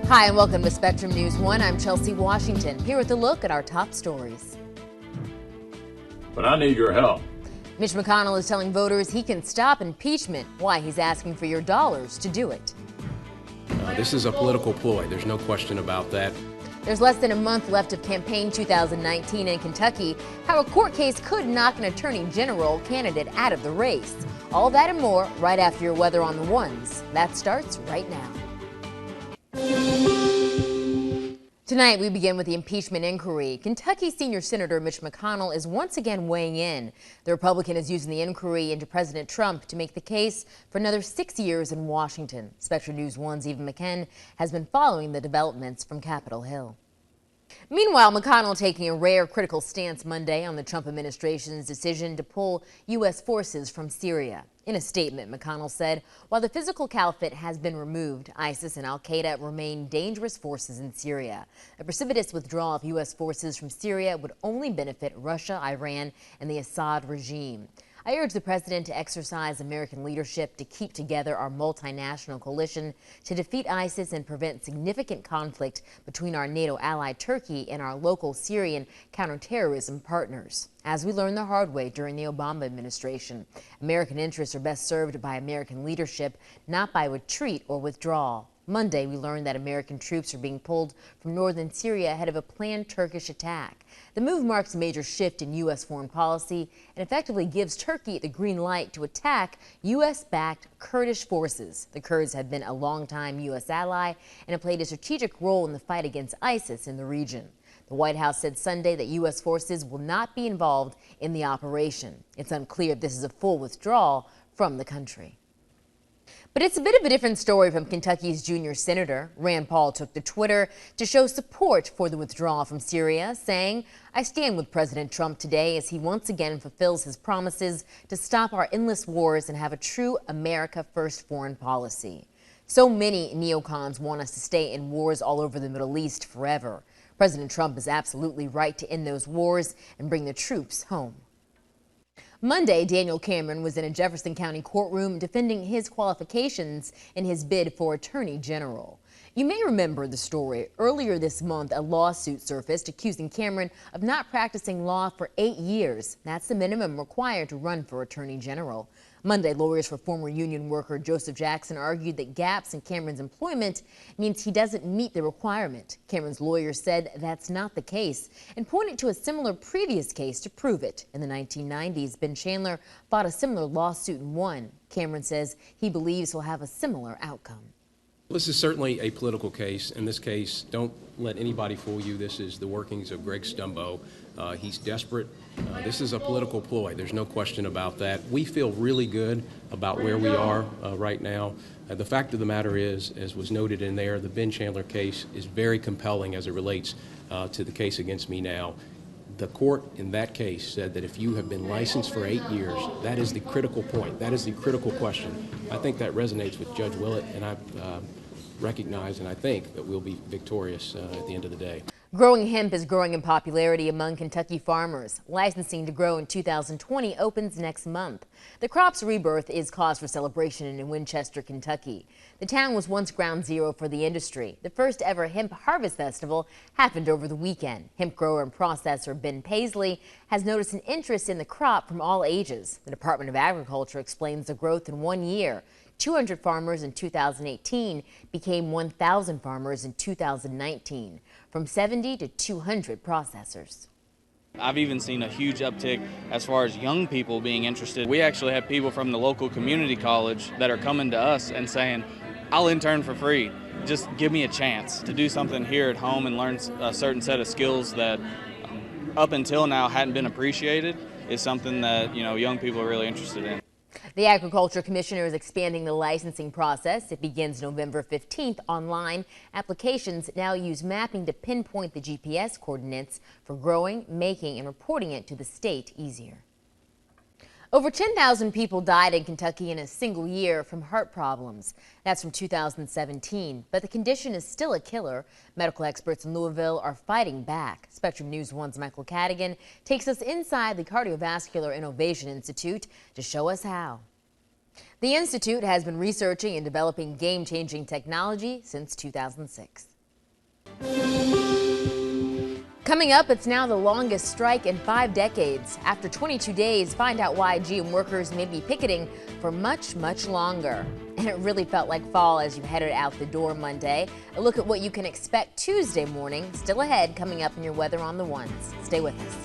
Hi, and welcome to Spectrum News 1. I'm Chelsea Washington, here with a look at our top stories. But I need your help. Mitch McConnell is telling voters he can stop impeachment. Why he's asking for your dollars to do it. This is a political ploy. There's no question about that. There's less than a month left of campaign 2019 in Kentucky. How a court case could knock an attorney general candidate out of the race. All that and more right after your weather on the ones. That starts right now. Tonight, we begin with the impeachment inquiry. Kentucky Senior Senator Mitch McConnell is once again weighing in. The Republican is using the inquiry into President Trump to make the case for another 6 years in Washington. Spectrum News 1's Eva McKen has been following the developments from Capitol Hill. Meanwhile, McConnell taking a rare critical stance Monday on the Trump administration's decision to pull U.S. forces from Syria. In a statement, McConnell said, while the physical caliphate has been removed, ISIS and al-Qaeda remain dangerous forces in Syria. A precipitous withdrawal of U.S. forces from Syria would only benefit Russia, Iran, and the Assad regime. I urge the president to exercise American leadership to keep together our multinational coalition to defeat ISIS and prevent significant conflict between our NATO ally Turkey and our local Syrian counterterrorism partners. As we learned the hard way during the Obama administration, American interests are best served by American leadership, not by retreat or withdrawal. Monday, we learned that American troops are being pulled from northern Syria ahead of a planned Turkish attack. The move marks a major shift in U.S. foreign policy and effectively gives Turkey the green light to attack U.S.-backed Kurdish forces. The Kurds have been a longtime U.S. ally and have played a strategic role in the fight against ISIS in the region. The White House said Sunday that U.S. forces will not be involved in the operation. It's unclear if this is a full withdrawal from the country. But it's a bit of a different story from Kentucky's junior senator. Rand Paul took to Twitter to show support for the withdrawal from Syria, saying, I stand with President Trump today as he once again fulfills his promises to stop our endless wars and have a true America First foreign policy. So many neocons want us to stay in wars all over the Middle East forever. President Trump is absolutely right to end those wars and bring the troops home. Monday, Daniel Cameron was in a Jefferson County courtroom defending his qualifications in his bid for Attorney General. You may remember the story. Earlier this month, a lawsuit surfaced accusing Cameron of not practicing law for 8 years. That's the minimum required to run for Attorney General. Monday, lawyers for former union worker Joseph Jackson argued that gaps in Cameron's employment means he doesn't meet the requirement. Cameron's lawyer said that's not the case and pointed to a similar previous case to prove it. In the 1990s, Ben Chandler fought a similar lawsuit and won. Cameron says he believes he'll have a similar outcome. This is certainly a political case. In this case, don't let anybody fool you. This is the workings of Greg Stumbo. He's desperate. This is a political ploy. There's no question about that. We feel really good about where we are right now. The fact of the matter is, as was noted in there, the Ben Chandler case is very compelling as it relates to the case against me now. The court in that case said that if you have been licensed for 8 years, that is the critical point. That is the critical question. I think that resonates with Judge Willett, and I recognize and I think that we'll be victorious at the end of the day. Growing hemp is growing in popularity among Kentucky farmers. Licensing to grow in 2020 opens next month. The crop's rebirth is cause for celebration in Winchester, Kentucky. The town was once ground zero for the industry. The first ever hemp harvest festival happened over the weekend. Hemp grower and processor Ben Paisley has noticed an interest in the crop from all ages. The Department of Agriculture explains the growth in 1 year. 200 farmers in 2018 became 1,000 farmers in 2019, from 70 to 200 processors. I've even seen a huge uptick as far as young people being interested. We actually have people from the local community college that are coming to us and saying, I'll intern for free. Just give me a chance to do something here at home and learn a certain set of skills that up until now hadn't been appreciated is something that, young people are really interested in. The Agriculture Commissioner is expanding the licensing process. It begins November 15th online. Applications now use mapping to pinpoint the GPS coordinates for growing, making, and reporting it to the state easier. Over 10,000 people died in Kentucky in a single year from heart problems. That's from 2017, but the condition is still a killer. Medical experts in Louisville are fighting back. Spectrum News 1's Michael Cadigan takes us inside the Cardiovascular Innovation Institute to show us how. The Institute has been researching and developing game-changing technology since 2006. Coming up, it's now the longest strike in 5 decades. After 22 days, find out why GM workers may be picketing for much, much longer. And it really felt like fall as you headed out the door Monday. A look at what you can expect Tuesday morning. Still ahead, coming up in your Weather on the Ones. Stay with us.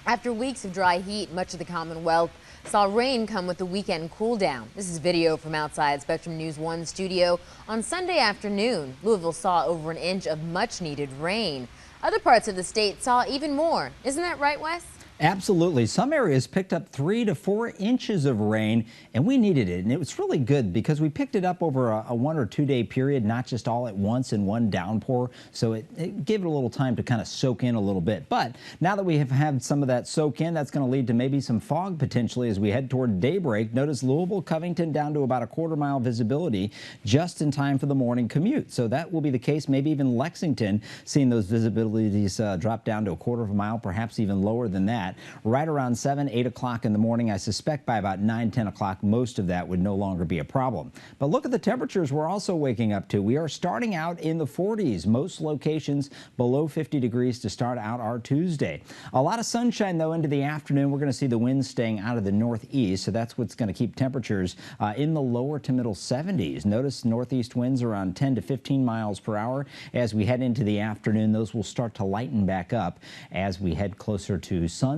After weeks of dry heat, much of the Commonwealth saw rain come with the weekend cool down. This is video from outside Spectrum News 1 studio on Sunday afternoon. Louisville saw over an inch of much needed rain. Other parts of the state saw even more. Isn't that right, Wes? Absolutely. Some areas picked up 3 to 4 inches of rain, and we needed it. And it was really good because we picked it up over a 1 or 2 day period, not just all at once in one downpour. So it gave it a little time to kind of soak in a little bit. But now that we have had some of that soak in, that's going to lead to maybe some fog potentially as we head toward daybreak. Notice Louisville, Covington down to about a quarter-mile visibility just in time for the morning commute. So that will be the case. Maybe even Lexington seeing those visibilities drop down to a quarter of a mile, perhaps even lower than that. Right around 7, 8 o'clock in the morning. I suspect by about 9, 10 o'clock, most of that would no longer be a problem. But look at the temperatures we're also waking up to. We are starting out in the 40s. Most locations below 50 degrees to start out our Tuesday. A lot of sunshine, though, into the afternoon. We're going to see the winds staying out of the northeast, so that's what's going to keep temperatures in the lower to middle 70s. Notice northeast winds around 10 to 15 miles per hour. As we head into the afternoon, those will start to lighten back up as we head closer to sunset.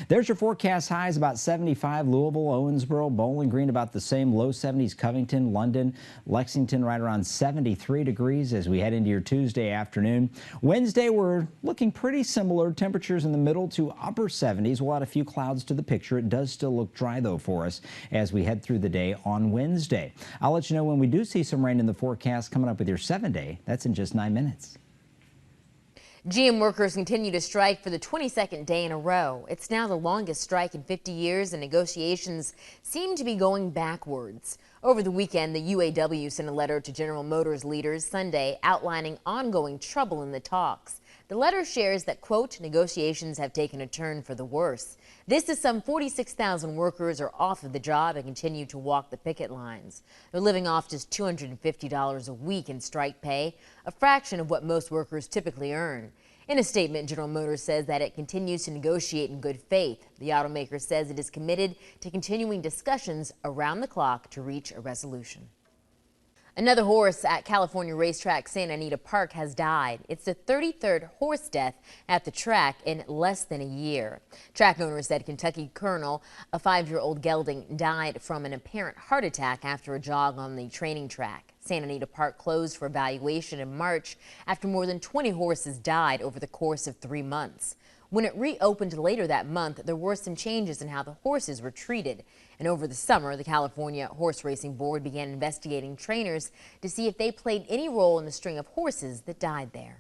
There's your forecast highs about 75, Louisville, Owensboro, Bowling Green about the same, low 70s, Covington, London, Lexington right around 73 degrees as we head into your Tuesday afternoon. Wednesday, we're looking pretty similar, temperatures in the middle to upper 70s. We'll add a few clouds to the picture. It does still look dry, though, for us as we head through the day on Wednesday. I'll let you know when we do see some rain in the forecast coming up with your 7-day. That's in just 9 minutes. GM workers continue to strike for the 22nd day in a row. It's now the longest strike in 50 years, and negotiations seem to be going backwards. Over the weekend, the UAW sent a letter to General Motors leaders Sunday outlining ongoing trouble in the talks. The letter shares that, quote, negotiations have taken a turn for the worse. This is some 46,000 workers are off of the job and continue to walk the picket lines. They're living off just $250 a week in strike pay, a fraction of what most workers typically earn. In a statement, General Motors says that it continues to negotiate in good faith. The automaker says it is committed to continuing discussions around the clock to reach a resolution. Another horse at California racetrack Santa Anita Park has died. It's the 33rd horse death at the track in less than a year. Track owners said Kentucky Colonel, a 5-year-old gelding, died from an apparent heart attack after a jog on the training track. Santa Anita Park closed for evaluation in March after more than 20 horses died over the course of 3 months. When it reopened later that month, there were some changes in how the horses were treated. And over the summer, the California Horse Racing Board began investigating trainers to see if they played any role in the string of horses that died there.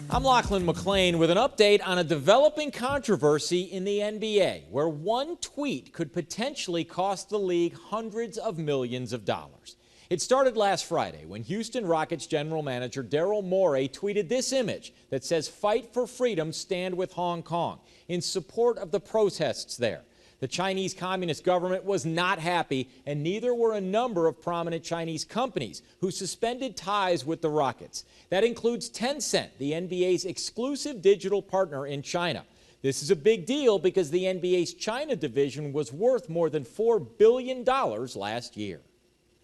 I'm Lachlan McLean with an update on a developing controversy in the NBA, where one tweet could potentially cost the league hundreds of millions of dollars. It started last Friday when Houston Rockets general manager Daryl Morey tweeted this image that says, "Fight for freedom, stand with Hong Kong," in support of the protests there. The Chinese Communist government was not happy, and neither were a number of prominent Chinese companies who suspended ties with the Rockets. That includes Tencent, the NBA's exclusive digital partner in China. This is a big deal because the NBA's China division was worth more than $4 billion last year.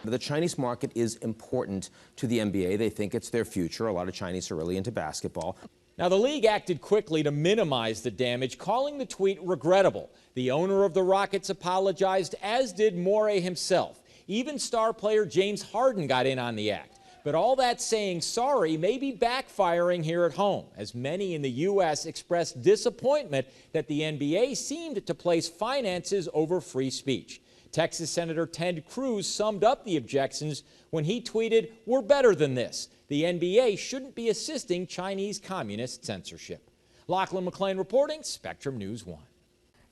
The Chinese market is important to the NBA. They think it's their future. A lot of Chinese are really into basketball. Now, the league acted quickly to minimize the damage, calling the tweet regrettable. The owner of the Rockets apologized, as did Morey himself. Even star player James Harden got in on the act. But all that saying sorry may be backfiring here at home, as many in the U.S. expressed disappointment that the NBA seemed to place finances over free speech. Texas Senator Ted Cruz summed up the objections when he tweeted, "We're better than this. The NBA shouldn't be assisting Chinese communist censorship." Lachlan McLean reporting, Spectrum News 1.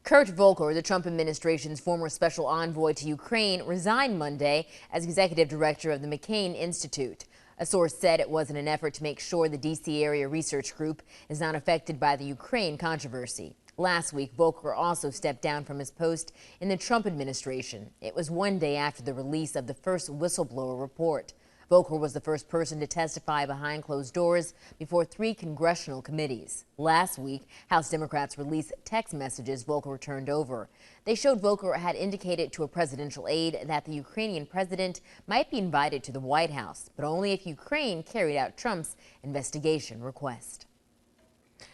Kurt Volker, the Trump administration's former special envoy to Ukraine, resigned Monday as executive director of the McCain Institute. A source said it was in an effort to make sure the D.C. area research group is not affected by the Ukraine controversy. Last week, Volker also stepped down from his post in the Trump administration. It was one day after the release of the first whistleblower report. Volker was the first person to testify behind closed doors before 3 congressional committees. Last week, House Democrats released text messages Volker turned over. They showed Volker had indicated to a presidential aide that the Ukrainian president might be invited to the White House, but only if Ukraine carried out Trump's investigation request.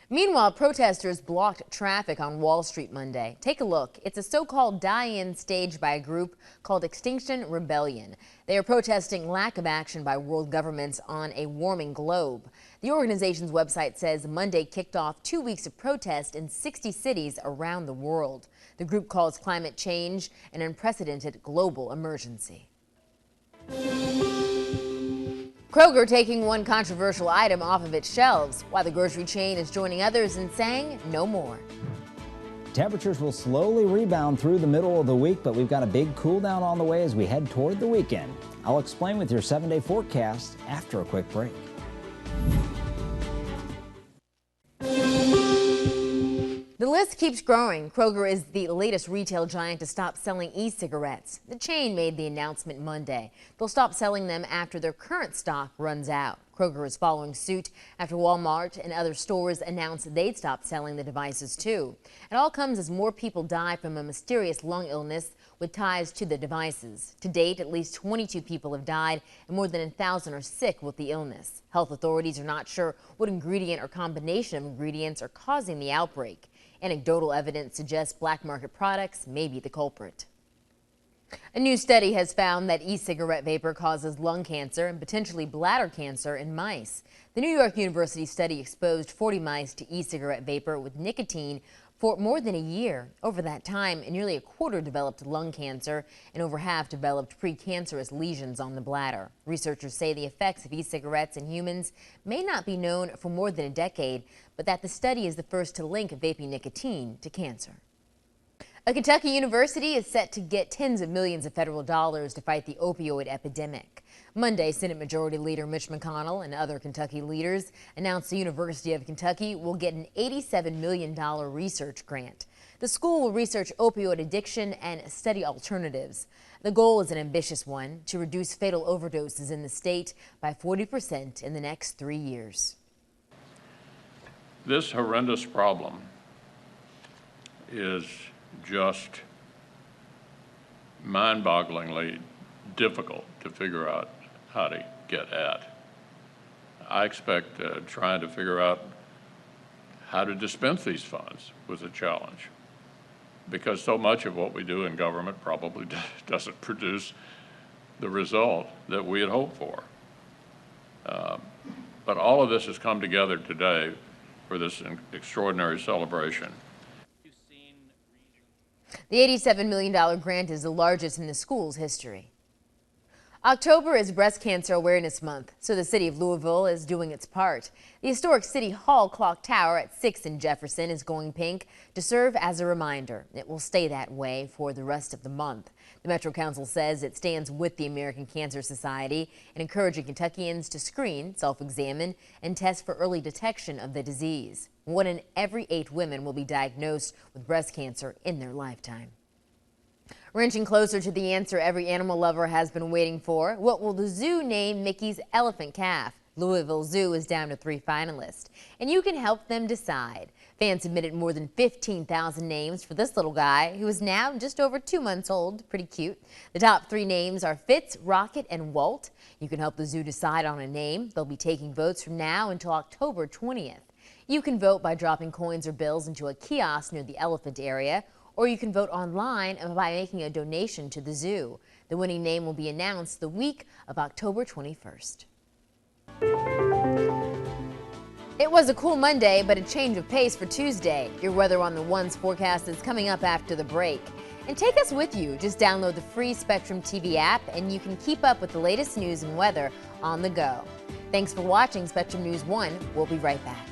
Meanwhile, protesters blocked traffic on Wall Street Monday. Take a look. It's a so-called die-in staged by a group called Extinction Rebellion. They are protesting lack of action by world governments on a warming globe. The organization's website says Monday kicked off 2 weeks of protest in 60 cities around the world. The group calls climate change an unprecedented global emergency. Kroger taking one controversial item off of its shelves, while the grocery chain is joining others in saying no more. Temperatures will slowly rebound through the middle of the week, but we've got a big cool down on the way as we head toward the weekend. I'll explain with your 7-day forecast after a quick break. The list keeps growing. Kroger is the latest retail giant to stop selling e-cigarettes. The chain made the announcement Monday. They'll stop selling them after their current stock runs out. Kroger is following suit after Walmart and other stores announced they'd stop selling the devices too. It all comes as more people die from a mysterious lung illness with ties to the devices. To date, at least 22 people have died and more than 1,000 are sick with the illness. Health authorities are not sure what ingredient or combination of ingredients are causing the outbreak. Anecdotal evidence suggests black market products may be the culprit. A new study has found that e-cigarette vapor causes lung cancer and potentially bladder cancer in mice. The New York University study exposed 40 mice to e-cigarette vapor with nicotine for more than a year. Over that time, nearly a quarter developed lung cancer and over half developed precancerous lesions on the bladder. Researchers say the effects of e-cigarettes in humans may not be known for more than a decade, but that the study is the first to link vaping nicotine to cancer. A Kentucky university is set to get tens of millions of federal dollars to fight the opioid epidemic. Monday, Senate Majority Leader Mitch McConnell and other Kentucky leaders announced the University of Kentucky will get an $87 million research grant. The school will research opioid addiction and study alternatives. The goal is an ambitious one, to reduce fatal overdoses in the state by 40% in the next 3 years. This horrendous problem is just mind-bogglingly difficult to figure out how to get at. I expect trying to figure out how to dispense these funds was a challenge, because so much of what we do in government probably doesn't produce the result that we had hoped for. But all of this has come together today for this extraordinary celebration. The $87 million grant is the largest in the school's history. October is Breast Cancer Awareness Month, so the city of Louisville is doing its part. The historic City Hall clock tower at 6th and Jefferson is going pink to serve as a reminder. It will stay that way for the rest of the month. The Metro Council says it stands with the American Cancer Society in encouraging Kentuckians to screen, self-examine, and test for early detection of the disease. 1 in every 8 women will be diagnosed with breast cancer in their lifetime. We're inching closer to the answer every animal lover has been waiting for. What will the zoo name Mickey's elephant calf? Louisville Zoo is down to 3 finalists, and you can help them decide. Fans submitted more than 15,000 names for this little guy, who is now just over 2 months old. Pretty cute. The top 3 names are Fitz, Rocket, and Walt. You can help the zoo decide on a name. They'll be taking votes from now until October 20th. You can vote by dropping coins or bills into a kiosk near the elephant area, or you can vote online by making a donation to the zoo. The winning name will be announced the week of October 21st. It was a cool Monday, but a change of pace for Tuesday. Your weather on the Ones forecast is coming up after the break. And take us with you. Just download the free Spectrum TV app and you can keep up with the latest news and weather on the go. Thanks for watching Spectrum News 1. We'll be right back.